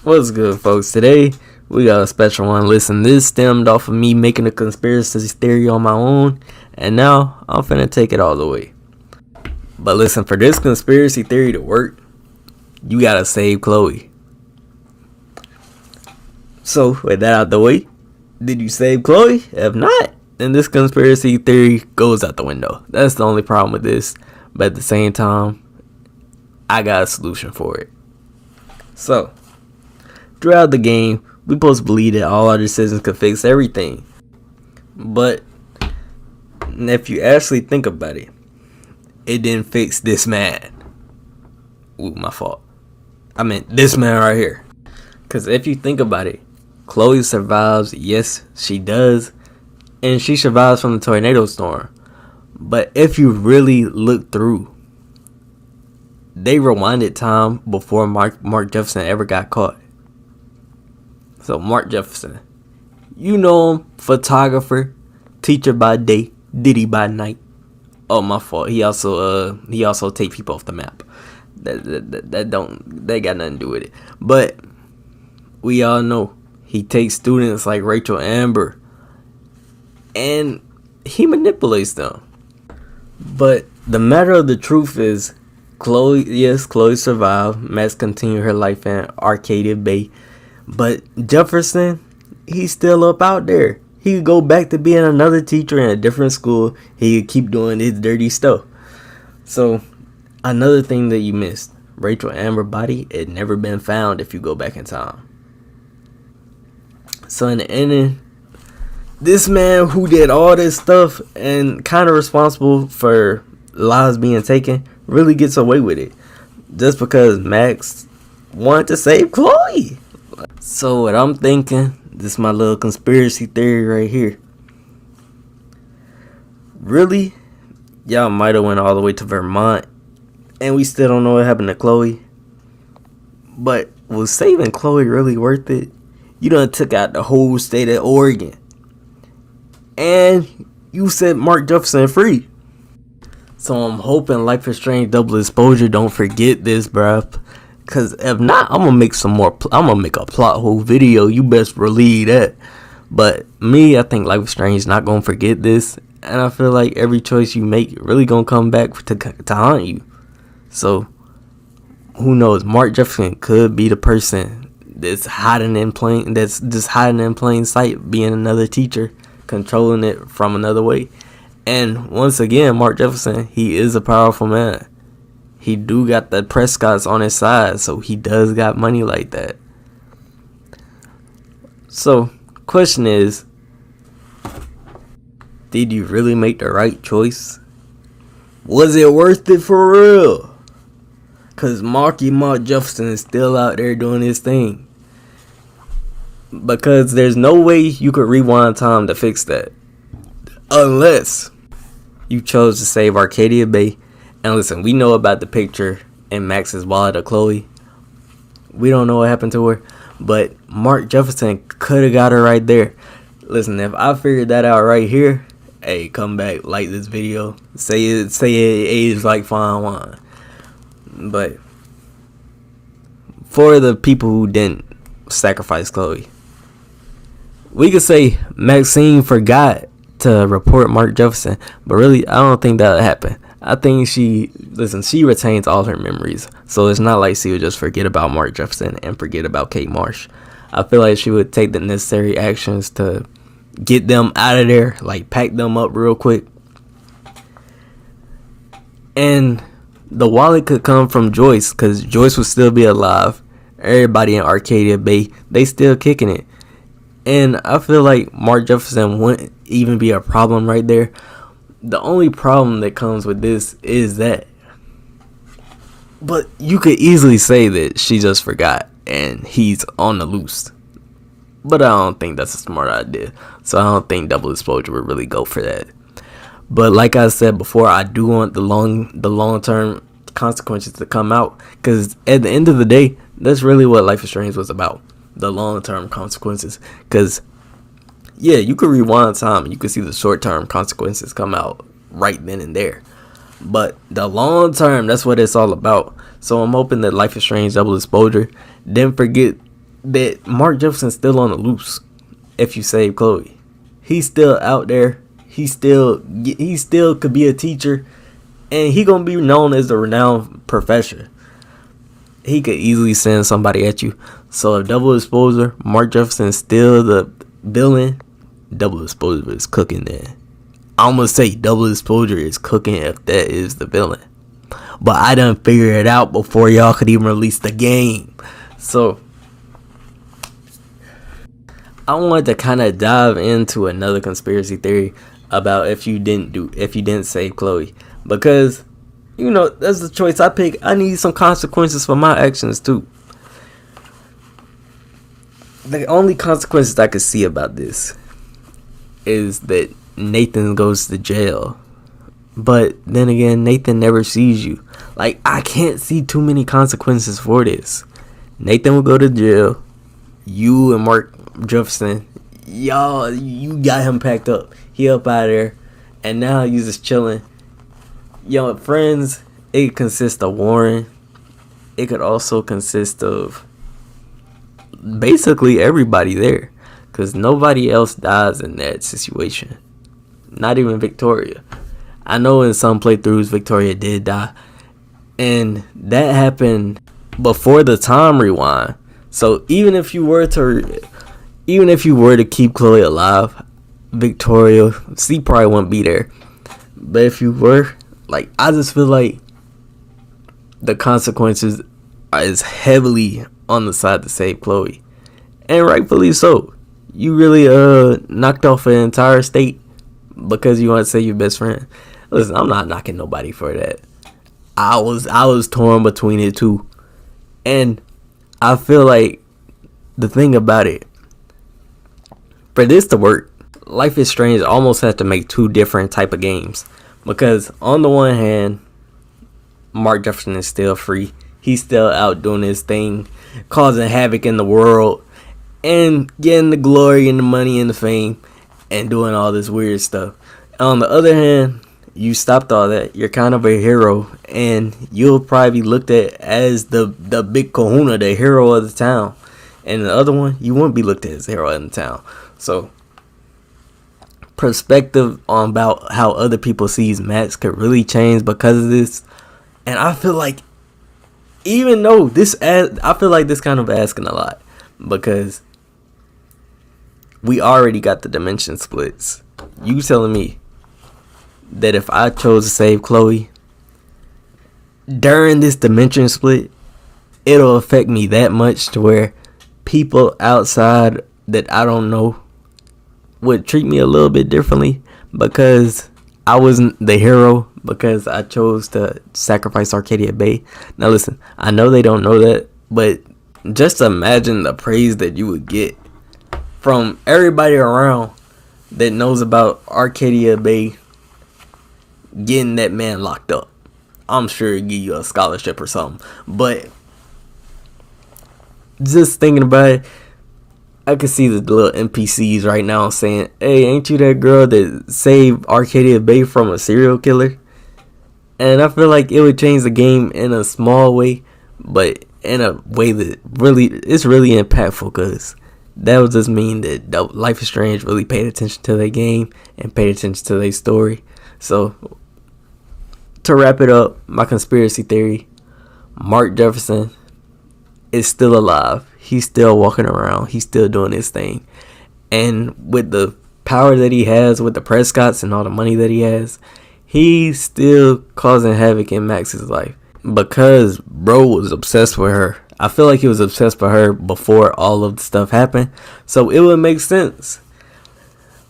What's good, folks? Today we got a special one. Listen, this stemmed off of me making a conspiracy theory on my own, and now I'm finna take it all the way. But listen, for this conspiracy theory to work, you gotta save Chloe. So, with that out the way, did you save Chloe? If not, then this conspiracy theory goes out the window. That's the only problem with this. But at the same time, I got a solution for it. So, throughout the game, we supposed to believe that all our decisions could fix everything. But if you actually think about it, it didn't fix this man. Ooh, my fault. I meant this man right here. Because if you think about it, Chloe survives. Yes, she does. And she survives from the tornado storm. But if you really look through, they rewinded time before Mark Jefferson ever got caught. So Mark Jefferson, you know him, photographer, teacher by day, Diddy by night. Oh, my fault. He also take people off the map. That got nothing to do with it. But we all know he takes students like Rachel Amber, and he manipulates them. But the matter of the truth is, Chloe survived. Max continued her life in Arcadia Bay. But Jefferson, he's still up out there. He could go back to being another teacher in a different school. He could keep doing his dirty stuff. So, another thing that you missed. Rachel Amber body had never been found if you go back in time. So in the ending, this man who did all this stuff and kind of responsible for lives being taken really gets away with it. Just because Max wanted to save Chloe. So what I'm thinking, this is my little conspiracy theory right here. Really? Y'all might have went all the way to Vermont and we still don't know what happened to Chloe. But was saving Chloe really worth it? You done took out the whole state of Oregon. And you set Mark Jefferson free. So I'm hoping Life is Strange Double Exposure don't forget this, bruh. Cause if not, I'm gonna make I'm gonna make a plot hole video. You best believe that. But me, I think Life is Strange is not gonna forget this, and I feel like every choice you make really gonna come back to haunt you. So who knows? Mark Jefferson could be the person that's just hiding in plain sight, being another teacher, controlling it from another way. And once again, Mark Jefferson, he is a powerful man. He do got the Prescotts on his side, so he does got money like that. So, question is, did you really make the right choice? Was it worth it for real? Cause Mark Jefferson is still out there doing his thing. Because there's no way you could rewind time to fix that. Unless you chose to save Arcadia Bay. And listen, we know about the picture in Max's wallet of Chloe. We don't know what happened to her. But Mark Jefferson could have got her right there. Listen, if I figured that out right here, hey, come back, like this video. Say it aged like fine wine. But for the people who didn't sacrifice Chloe, we could say Maxine forgot to report Mark Jefferson. But really, I don't think that'll happen. I think she retains all her memories. So it's not like she would just forget about Mark Jefferson and forget about Kate Marsh. I feel like she would take the necessary actions to get them out of there, like pack them up real quick. And the wallet could come from Joyce, because Joyce would still be alive. Everybody in Arcadia Bay, they still kicking it. And I feel like Mark Jefferson wouldn't even be a problem right there. The only problem that comes with this is that, but you could easily say that she just forgot and he's on the loose. But I don't think that's a smart idea. So I don't think Double Exposure would really go for that. But like I said before, I do want the long-term consequences to come out. Because at the end of the day, that's really what Life is Strange was about. The long-term consequences. Because yeah, you could rewind time and you could see the short-term consequences come out right then and there. But the long term, that's what it's all about. So I'm hoping that Life is Strange Double Exposure didn't forget that Mark Jefferson's still on the loose. If you save Chloe, he's still out there. He still could be a teacher, and he gonna be known as a renowned professor. He could easily send somebody at you. So if Double Exposure, Mark Jefferson is still the villain, Double Exposure is cooking there. I'm gonna say Double Exposure is cooking if that is the villain. But I done figured it out before y'all could even release the game. So I wanted to kind of dive into another conspiracy theory about if you didn't save Chloe, because that's the choice I pick. I need some consequences for my actions too. The only consequences I could see about this is that Nathan goes to jail. But then again, Nathan never sees you. Like, I can't see too many consequences for this. Nathan will go to jail. You and Mark Jefferson, y'all, you got him packed up. He up out of there. And now he's just chilling. Friends, it consists of Warren. It could also consist of basically everybody there. Because nobody else dies in that situation. Not even Victoria. I know in some playthroughs Victoria did die, and that happened before the time rewind. So even if you were to keep Chloe alive, Victoria, she probably wouldn't be there. But if you were, I just feel like the consequences is heavily on the side to save Chloe, and rightfully so. You really knocked off an entire state because you want to save your best friend. Listen, I'm not knocking nobody for that. I was torn between it too. And I feel like the thing about it, for this to work, Life is Strange almost has to make two different type of games. Because on the one hand, Mark Jefferson is still free. He's still out doing his thing, causing havoc in the world, and getting the glory and the money and the fame, and doing all this weird stuff. On the other hand, you stopped all that. You're kind of a hero, and you'll probably be looked at as the big kahuna, the hero of the town. And the other one, you wouldn't be looked at as the hero in the town. So perspective on about how other people sees Max could really change because of this. And I feel like, even though I feel like this kind of asking a lot, because we already got the dimension splits. You telling me that if I chose to save Chloe during this dimension split, it'll affect me that much to where people outside that I don't know would treat me a little bit differently because I wasn't the hero, because I chose to sacrifice Arcadia Bay. Now listen, I know they don't know that, but just imagine the praise that you would get from everybody around that knows about Arcadia Bay getting that man locked up. I'm sure it'd give you a scholarship or something. But just thinking about it, I can see the little NPCs right now saying, "Hey, ain't you that girl that saved Arcadia Bay from a serial killer?" And I feel like it would change the game in a small way, but in a way that it's really impactful, because that would just mean that Life is Strange really paid attention to their game and paid attention to their story. So to wrap it up, my conspiracy theory, Mark Jefferson is still alive. He's still walking around. He's still doing his thing. And with the power that he has, with the Prescotts and all the money that he has, he's still causing havoc in Max's life. Because bro was obsessed with her. I feel like he was obsessed with her before all of the stuff happened. So it would make sense.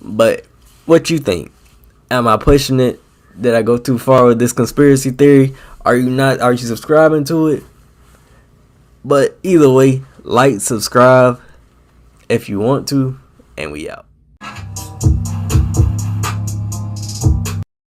But what you think? Am I pushing it? Did I go too far with this conspiracy theory? Are you not? Are you subscribing to it? But either way, like, subscribe if you want to, and we out.